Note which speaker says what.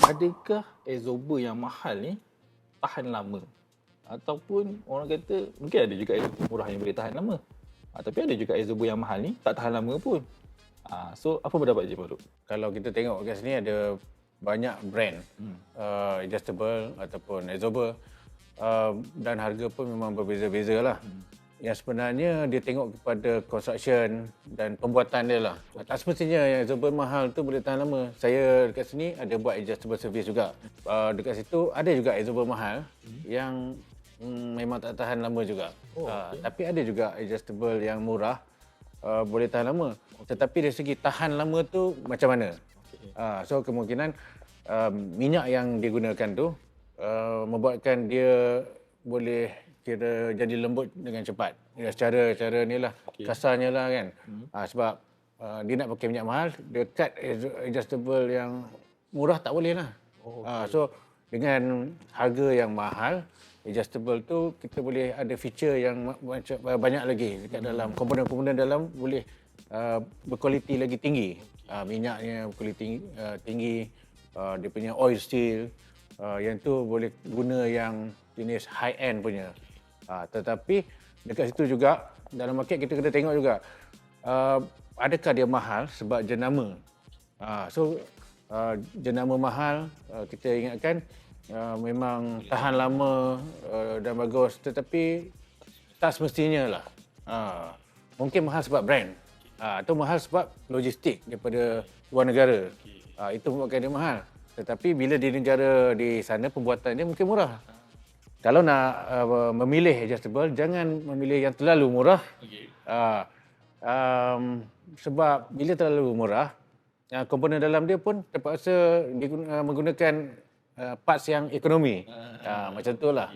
Speaker 1: Adakah absorber yang mahal ni tahan lama? Ataupun orang kata mungkin ada juga absorber murah yang boleh tahan lama. Tapi ada juga absorber yang mahal ni tak tahan lama pun. So apa pendapat Encik Farouk?
Speaker 2: Kalau kita tengok kat sini ada banyak brand adjustable ataupun absorber dan harga pun memang berbeza-beza lah. Yang sebenarnya dia tengok kepada construction dan pembuatan dia lah. Tak semestinya yang absorber mahal tu boleh tahan lama. Saya dekat sini ada buat adjustable service juga. Dekat situ ada juga absorber mahal yang memang tak tahan lama juga. Tapi ada juga adjustable yang murah boleh tahan lama. Tetapi dari segi tahan lama tu macam mana? So kemungkinan minyak yang digunakan tu membuatkan dia boleh kira jadi lembut dengan cepat. Ya, secara ni lah, kasarnya lah kan. Sebab dia nak pakai minyak mahal, dekat adjustable yang murah tak boleh lah. So dengan harga yang mahal, adjustable tu kita boleh ada feature yang macam banyak lagi dekat dalam. Komponen-komponen dalam boleh berkualiti lagi tinggi. Minyaknya berkualiti tinggi, dia punya oil steel, yang tu boleh guna yang jenis high end punya. Tetapi dekat situ juga dalam market kita kena tengok juga adakah dia mahal sebab jenama. So jenama mahal kita ingatkan memang tahan lama dan bagus, tetapi tak semestinya lah. Mungkin mahal sebab brand atau mahal sebab logistik daripada luar negara. Itu membuatkan dia mahal. Tetapi bila di negara di sana pembuatan dia mungkin murah. Kalau nak memilih adjustable, jangan memilih yang terlalu murah. Sebab bila terlalu murah, komponen dalam dia pun terpaksa menggunakan parts yang ekonomi. Macam tu lah.